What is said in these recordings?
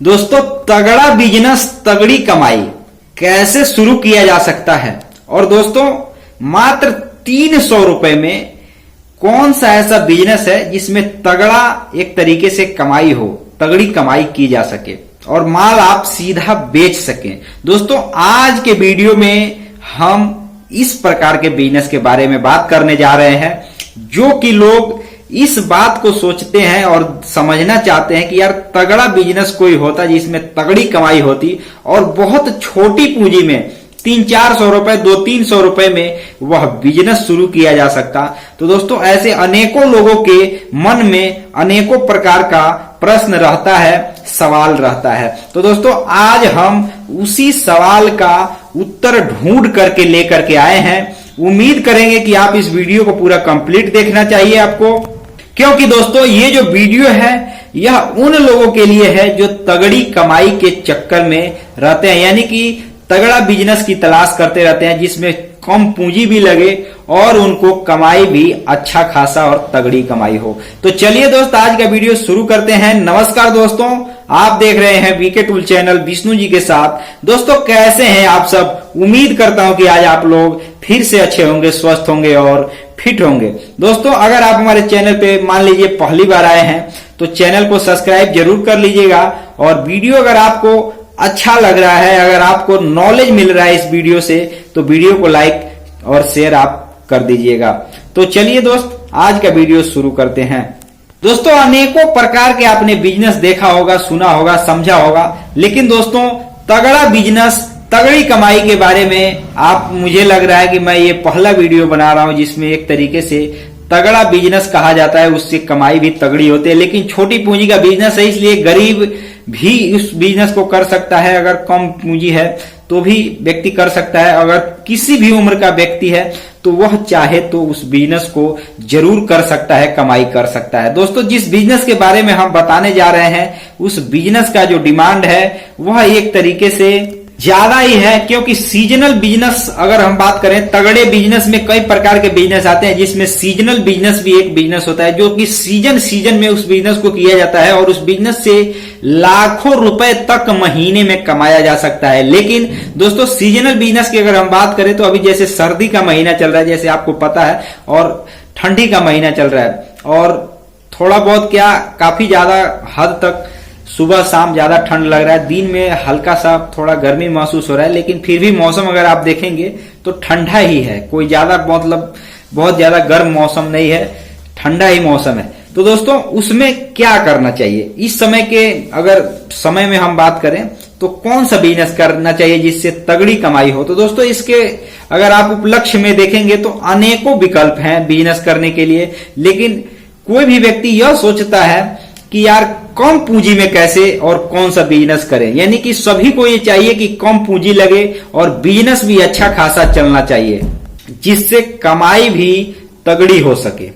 दोस्तों, तगड़ा बिजनेस तगड़ी कमाई कैसे शुरू किया जा सकता है। और दोस्तों, मात्र 300 रुपए में कौन सा ऐसा बिजनेस है जिसमें तगड़ा एक तरीके से कमाई हो, तगड़ी कमाई की जा सके और माल आप सीधा बेच सकें। दोस्तों, आज के वीडियो में हम इस प्रकार के बिजनेस के बारे में बात करने जा रहे हैं जो कि लोग इस बात को सोचते हैं और समझना चाहते हैं कि यार तगड़ा बिजनेस कोई होता जिसमें तगड़ी कमाई होती और बहुत छोटी पूंजी में 300-400 रुपए 200-300 रुपए में वह बिजनेस शुरू किया जा सकता। तो दोस्तों, ऐसे अनेकों लोगों के मन में अनेकों प्रकार का प्रश्न रहता है, सवाल रहता है। तो दोस्तों, आज हम उसी सवाल का उत्तर ढूंढ करके लेकर के आए हैं। उम्मीद करेंगे कि आप इस वीडियो को पूरा कंप्लीट देखना चाहिए आपको, क्योंकि दोस्तों ये जो वीडियो है यह उन लोगों के लिए है जो तगड़ी कमाई के चक्कर में रहते हैं, यानी कि तगड़ा बिजनेस की तलाश करते रहते हैं जिसमें कम पूंजी भी लगे और उनको कमाई भी अच्छा खासा और तगड़ी कमाई हो। तो चलिए दोस्त, आज का वीडियो शुरू करते हैं। नमस्कार दोस्तों, आप देख रहे हैं VK tool channel Vishnu ji के साथ। दोस्तों, कैसे हैं आप सब? उम्मीद करता हूं कि आज आप लोग फिर से अच्छे होंगे, स्वस्थ होंगे और फिट होंगे। दोस्तों, अगर आप हमारे चैनल पे मान लीजिए पहली बार आए हैं तो चैनल को सब्सक्राइब जरूर कर लीजिएगा और वीडियो अगर आपको अच्छा लग रहा है, अगर आपको नॉलेज मिल रहा है इस वीडियो से, तो वीडियो को लाइक और शेयर आप कर दीजिएगा। तो चलिए दोस्त, आज का वीडियो शुरू करते हैं। दोस्तों, अनेकों प्रकार के आपने बिजनेस देखा होगा, सुना होगा, समझा होगा, लेकिन दोस्तों तगड़ा बिजनेस तगड़ी कमाई के बारे में आप, मुझे लग रहा है कि मैं ये पहला वीडियो बना रहा हूं जिसमें एक तरीके से तगड़ा बिजनेस कहा जाता है, उससे कमाई भी तगड़ी होती है। लेकिन छोटी पूंजी का बिजनेस है, इसलिए गरीब भी उस बिजनेस को कर सकता है। अगर कम पूंजी है तो भी व्यक्ति कर सकता है। अगर किसी भी उम्र का व्यक्ति है तो वह चाहे तो उस बिजनेस को जरूर कर सकता है, कमाई कर सकता है। दोस्तों, जिस बिजनेस के बारे में हम बताने जा रहे हैं उस बिजनेस का जो डिमांड है वह एक तरीके से ज्यादा ही है, क्योंकि सीजनल बिजनेस अगर हम बात करें, तगड़े बिजनेस में कई प्रकार के बिजनेस आते हैं जिसमें सीजनल बिजनेस भी एक बिजनेस होता है जो कि सीजन में उस बिजनेस को किया जाता है और उस बिजनेस से लाखों रुपए तक महीने में कमाया जा सकता है। लेकिन दोस्तों, सीजनल बिजनेस की अगर हम बात करें तो अभी जैसे सर्दी का महीना चल रहा है, जैसे आपको पता है, और ठंडी का महीना चल रहा है और थोड़ा बहुत क्या काफी ज्यादा हद तक सुबह शाम ज्यादा ठंड लग रहा है, दिन में हल्का सा थोड़ा गर्मी महसूस हो रहा है, लेकिन फिर भी मौसम अगर आप देखेंगे तो ठंडा ही है। कोई ज्यादा मतलब बहुत ज्यादा गर्म मौसम नहीं है, ठंडा ही मौसम है। तो दोस्तों, उसमें क्या करना चाहिए इस समय के, अगर समय में हम बात करें तो कौन सा बिजनेस करना चाहिए जिससे तगड़ी कमाई हो? तो दोस्तों, इसके अगर आप उपलक्ष्य में देखेंगे तो अनेकों विकल्प हैं बिजनेस करने के लिए, लेकिन कोई भी व्यक्ति यह सोचता है कि यार कम पूंजी में कैसे और कौन सा बिजनेस करें, यानी कि सभी को ये चाहिए कि कम पूंजी लगे और बिजनेस भी अच्छा खासा चलना चाहिए जिससे कमाई भी तगड़ी हो सके।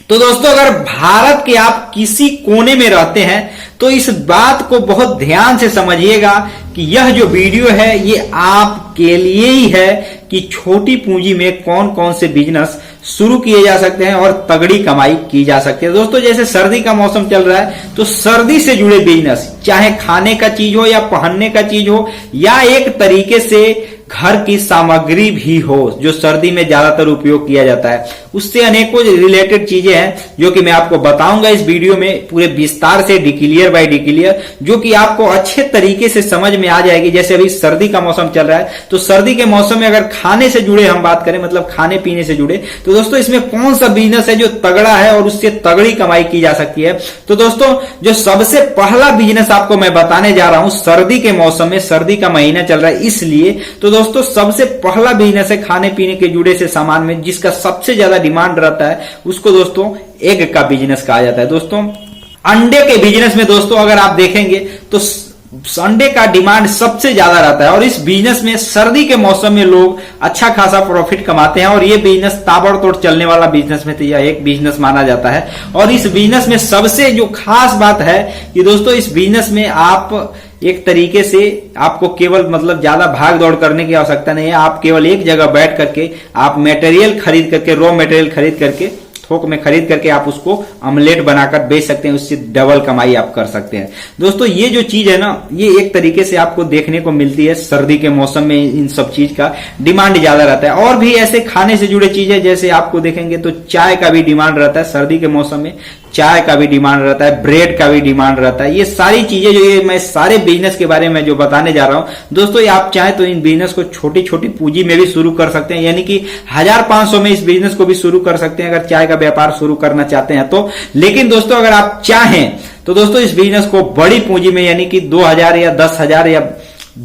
तो दोस्तों, अगर भारत के आप किसी कोने में रहते हैं तो इस बात को बहुत ध्यान से समझिएगा कि यह जो वीडियो है ये आपके लिए ही है कि छोटी पूंजी में कौन कौन से बिजनेस शुरू किए जा सकते हैं और तगड़ी कमाई की जा सकती है। दोस्तों, जैसे सर्दी का मौसम चल रहा है तो सर्दी से जुड़े बिजनेस, चाहे खाने का चीज हो या पहनने का चीज हो या एक तरीके से घर की सामग्री भी हो जो सर्दी में ज्यादातर उपयोग किया जाता है, उससे अनेकों रिलेटेड चीजें हैं जो कि मैं आपको बताऊंगा इस वीडियो में पूरे विस्तार से, डिक्लियर बाय डिक्लियर, जो कि आपको अच्छे तरीके से समझ में आ जाएगी। जैसे अभी सर्दी का मौसम चल रहा है तो सर्दी के मौसम में अगर खाने से जुड़े हम बात करें, मतलब खाने पीने से जुड़े, तो दोस्तों इसमें कौन सा बिजनेस है जो तगड़ा है और उससे तगड़ी कमाई की जा सकती है। तो दोस्तों, जो सबसे पहला बिजनेस आपको मैं बताने जा रहा हूं सर्दी के मौसम में, सर्दी का महीना चल रहा है इसलिए, तो दोस्तों सबसे पहला बिजनेस है खाने पीने के जुड़े से सामान में जिसका सबसे ज्यादा डिमांड रहता है, उसको दोस्तों एग का बिजनेस कहा जाता है। दोस्तों, अंडे के बिजनेस में दोस्तों अगर आप देखेंगे तो अंडे का डिमांड सबसे ज्यादा रहता है और इस बिजनेस में सर्दी के मौसम में लोग अच्छा खासा प्रॉफिट कमाते हैं और ये बिजनेस ताबड़तोड़ चलने वाला बिजनेस में तो यह एक बिजनेस माना जाता है। और इस बिजनेस में सबसे जो खास बात है कि दोस्तों इस बिजनेस में आप एक तरीके से आपको केवल मतलब ज्यादा भाग दौड़ करने की आवश्यकता नहीं है। आप केवल एक जगह बैठ करके आप मटेरियल खरीद करके, रॉ मटेरियल खरीद करके थोक में खरीद करके आप उसको ऑमलेट बनाकर बेच सकते हैं, उससे डबल कमाई आप कर सकते हैं। दोस्तों ये जो चीज है ना, ये एक तरीके से आपको देखने को मिलती है सर्दी के मौसम में, इन सब चीज का डिमांड ज्यादा रहता है। और भी ऐसे खाने से जुड़े चीजें जैसे आपको देखेंगे तो चाय का भी डिमांड रहता है सर्दी के मौसम में, चाय का भी डिमांड रहता है, ब्रेड का भी डिमांड रहता है। ये सारी चीजें जो ये मैं सारे बिजनेस के बारे में जो बताने जा रहा हूं दोस्तों, ये आप चाहें तो इन बिजनेस को छोटी छोटी पूंजी में भी शुरू कर सकते हैं, यानी कि 1500 में इस बिजनेस को भी शुरू कर सकते हैं अगर चाय का व्यापार शुरू करना चाहते हैं तो। लेकिन दोस्तों अगर आप चाहें तो दोस्तों इस बिजनेस को बड़ी पूंजी में यानी कि 2000 या 10,000 या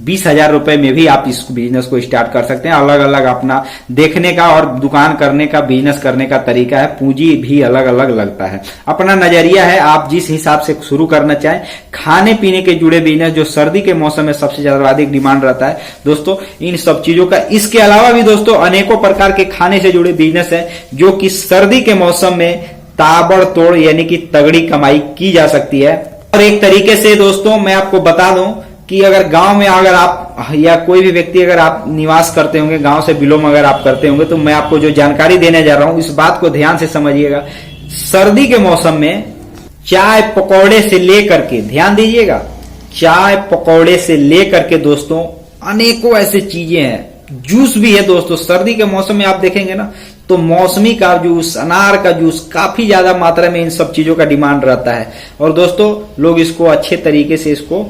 20,000 रुपए में भी आप इस बिजनेस को स्टार्ट कर सकते हैं। अलग अलग अपना देखने का और दुकान करने का, बिजनेस करने का तरीका है, पूंजी भी अलग अलग लगता है, अपना नजरिया है, आप जिस हिसाब से शुरू करना चाहें। खाने पीने के जुड़े बिजनेस जो सर्दी के मौसम में सबसे ज्यादा अधिक डिमांड रहता है दोस्तों, इन सब चीजों का। इसके अलावा भी दोस्तों अनेकों प्रकार के खाने से जुड़े बिजनेस है जो कि सर्दी के मौसम में ताबड़तोड़ यानी कि तगड़ी कमाई की जा सकती है। और एक तरीके से दोस्तों मैं आपको बता दूं कि अगर गांव में अगर आप या कोई भी व्यक्ति अगर आप निवास करते होंगे, गांव से बिलोंग अगर आप करते होंगे, तो मैं आपको जो जानकारी देने जा रहा हूं इस बात को ध्यान से समझिएगा। सर्दी के मौसम में चाय पकौड़े से लेकर के, ध्यान दीजिएगा, चाय पकौड़े से लेकर के दोस्तों अनेकों ऐसे चीजें हैं, जूस भी है दोस्तों। सर्दी के मौसम में आप देखेंगे ना तो मौसमी का जूस, अनार का जूस, काफी ज्यादा मात्रा में इन सब चीजों का डिमांड रहता है और दोस्तों लोग इसको अच्छे तरीके से इसको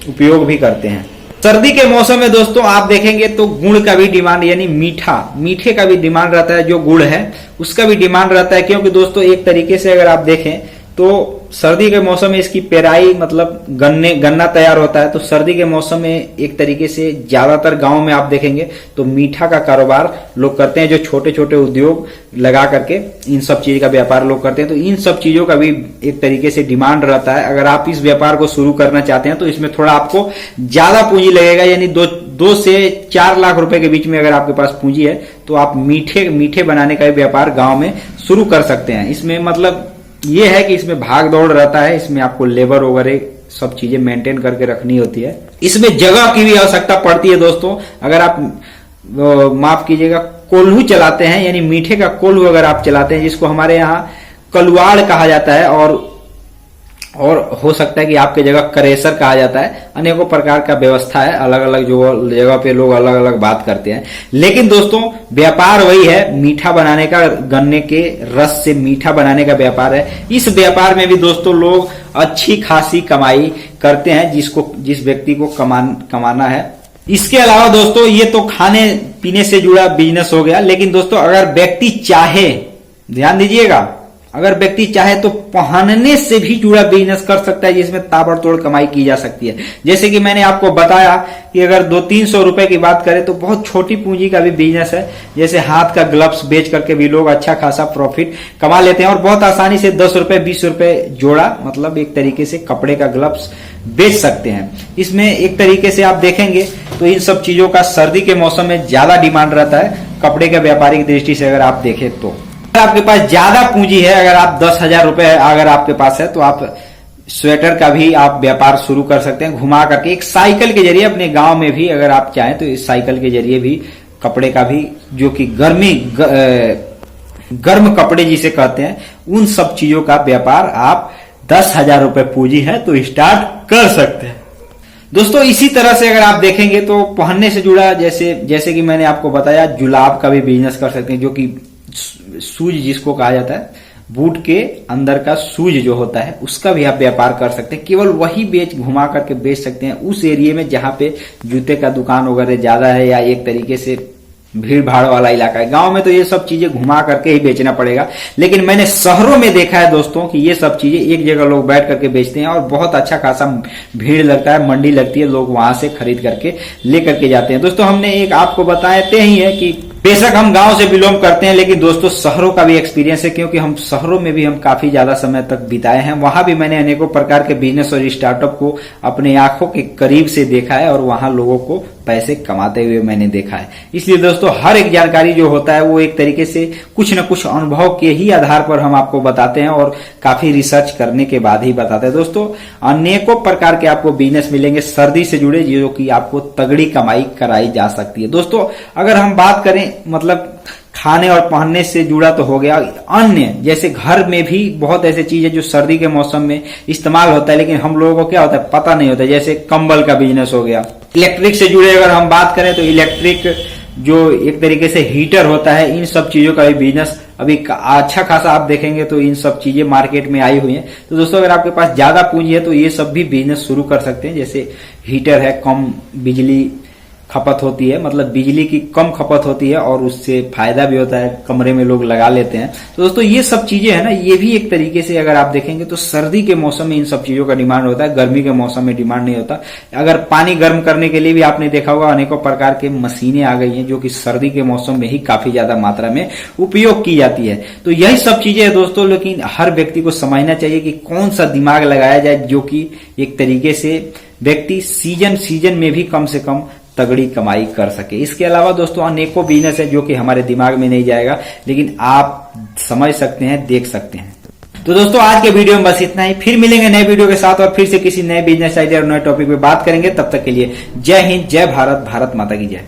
उपयोग भी करते हैं। सर्दी के मौसम में दोस्तों आप देखेंगे तो गुड़ का भी डिमांड यानी मीठे का भी डिमांड रहता है, जो गुड़ है उसका भी डिमांड रहता है। क्योंकि दोस्तों एक तरीके से अगर आप देखें तो सर्दी के मौसम में इसकी पेराई मतलब गन्ना तैयार होता है, तो सर्दी के मौसम में एक तरीके से ज्यादातर गांव में आप देखेंगे तो मीठा का कारोबार लोग करते हैं, जो छोटे छोटे उद्योग लगा करके इन सब चीज का व्यापार लोग करते हैं। तो इन सब चीजों का भी एक तरीके से डिमांड रहता है। अगर आप इस व्यापार को शुरू करना चाहते हैं तो इसमें थोड़ा आपको ज्यादा पूंजी लगेगा, यानी 2 से 4 लाख रुपए के बीच में अगर आपके पास पूंजी है तो आप मीठे बनाने का व्यापार गांव में शुरू कर सकते हैं। इसमें मतलब ये है कि इसमें भाग दौड़ रहता है, इसमें आपको लेबर वगैरह सब चीजें मेंटेन करके रखनी होती है, इसमें जगह की भी आवश्यकता पड़ती है दोस्तों। अगर आप माफ कीजिएगा कोल्हू चलाते हैं, यानी मीठे का कोल्हू अगर आप चलाते हैं, जिसको हमारे यहाँ कलुआड़ कहा जाता है और हो सकता है कि आपके जगह करेसर कहा जाता है, अनेकों प्रकार का व्यवस्था है, अलग अलग जो जगह पे लोग अलग अलग बात करते हैं। लेकिन दोस्तों व्यापार वही है, मीठा बनाने का, गन्ने के रस से मीठा बनाने का व्यापार है। इस व्यापार में भी दोस्तों लोग अच्छी खासी कमाई करते हैं, जिस व्यक्ति को कमाना है। इसके अलावा दोस्तों ये तो खाने पीने से जुड़ा बिजनेस हो गया। लेकिन दोस्तों अगर व्यक्ति चाहे, ध्यान दीजिएगा, अगर व्यक्ति चाहे तो पहनने से भी जुड़ा बिजनेस कर सकता है, जिसमें ताबड़तोड़ कमाई की जा सकती है। जैसे कि मैंने आपको बताया कि अगर 200-300 रुपए की बात करें तो बहुत छोटी पूंजी का भी बिजनेस है। जैसे हाथ का ग्लव्स बेच करके भी लोग अच्छा खासा प्रॉफिट कमा लेते हैं और बहुत आसानी से 10 रुपए 20 रुपए जोड़ा, मतलब एक तरीके से कपड़े का ग्लव्स बेच सकते हैं। इसमें एक तरीके से आप देखेंगे तो इन सब चीजों का सर्दी के मौसम में ज्यादा डिमांड रहता है, कपड़े के व्यापारिक दृष्टि से अगर आप देखें तो। अगर आपके पास ज्यादा पूंजी है, अगर आप 10,000 रुपए अगर आपके पास है तो आप स्वेटर का भी आप व्यापार शुरू कर सकते हैं, घुमा करके एक साइकिल के जरिए अपने गांव में भी अगर आप चाहें तो इस साइकिल के जरिए भी कपड़े का भी, जो कि गर्म कपड़े जिसे कहते हैं, उन सब चीजों का व्यापार आप 10,000 रुपए पूंजी है तो स्टार्ट कर सकते हैं। दोस्तों इसी तरह से अगर आप देखेंगे तो पहनने से जुड़ा जैसे कि मैंने आपको बताया, जुलाब का भी बिजनेस कर सकते हैं, जो कि सूज जिसको कहा जाता है, बूट के अंदर का सूज जो होता है उसका भी आप व्यापार कर सकते हैं। केवल वही घुमा करके बेच सकते हैं उस एरिया में जहां पे जूते का दुकान वगैरह ज्यादा है या एक तरीके से भीड़ भाड़ वाला इलाका है। गांव में तो ये सब चीजें घुमा करके ही बेचना पड़ेगा, लेकिन मैंने शहरों में देखा है दोस्तों कि ये सब चीजें एक जगह लोग बैठ करके बेचते हैं और बहुत अच्छा खासा भीड़ लगता है, मंडी लगती है, लोग वहां से खरीद करके लेकर के जाते हैं। दोस्तों हमने एक आपको बताते ही है कि बेशक हम गांव से बिलोंग करते हैं, लेकिन दोस्तों शहरों का भी एक्सपीरियंस है, क्योंकि हम शहरों में भी हम काफी ज्यादा समय तक बिताए हैं। वहां भी मैंने अनेकों प्रकार के बिजनेस और स्टार्टअप को अपने आंखों के करीब से देखा है और वहां लोगों को पैसे कमाते हुए मैंने देखा है। इसलिए दोस्तों हर एक जानकारी जो होता है वो एक तरीके से कुछ न कुछ अनुभव के ही आधार पर हम आपको बताते हैं और काफी रिसर्च करने के बाद ही बताते हैं। दोस्तों अनेकों प्रकार के आपको बिजनेस मिलेंगे सर्दी से जुड़े, जो कि आपको तगड़ी कमाई कराई जा सकती है। दोस्तों अगर हम बात करें मतलब खाने और पहनने से जुड़ा तो हो गया, अन्य जैसे घर में भी बहुत ऐसे चीज है जो सर्दी के मौसम में इस्तेमाल होता है, लेकिन हम लोगों को क्या होता है पता नहीं होता। जैसे कंबल का बिजनेस हो गया। इलेक्ट्रिक से जुड़े अगर हम बात करें तो इलेक्ट्रिक जो एक तरीके से हीटर होता है, इन सब चीजों का भी बिजनेस अभी अच्छा खासा आप देखेंगे तो इन सब चीजें मार्केट में आई हुई हैं। तो दोस्तों अगर आपके पास ज्यादा पूंजी है तो ये सब भी बिजनेस शुरू कर सकते हैं। जैसे हीटर है, कम बिजली खपत होती है, मतलब बिजली की कम खपत होती है और उससे फायदा भी होता है, कमरे में लोग लगा लेते हैं। तो दोस्तों ये सब चीजें है ना, ये भी एक तरीके से अगर आप देखेंगे तो सर्दी के मौसम में इन सब चीजों का डिमांड होता है, गर्मी के मौसम में डिमांड नहीं होता। अगर पानी गर्म करने के लिए भी आपने देखा होगा अनेकों प्रकार के मशीनें आ गई हैं जो कि सर्दी के मौसम में ही काफी ज्यादा मात्रा में उपयोग की जाती है। तो यही सब चीजें है दोस्तों, लेकिन हर व्यक्ति को समझना चाहिए कि कौन सा दिमाग लगाया जाए जो कि एक तरीके से व्यक्ति सीजन में भी कम से कम तगड़ी कमाई कर सके। इसके अलावा दोस्तों अनेकों बिजनेस है जो कि हमारे दिमाग में नहीं जाएगा, लेकिन आप समझ सकते हैं, देख सकते हैं। तो दोस्तों आज के वीडियो में बस इतना ही। फिर मिलेंगे नए वीडियो के साथ और फिर से किसी नए बिजनेस आइडिया और नए टॉपिक पे बात करेंगे। तब तक के लिए जय हिंद, जय भारत, भारत माता की जय।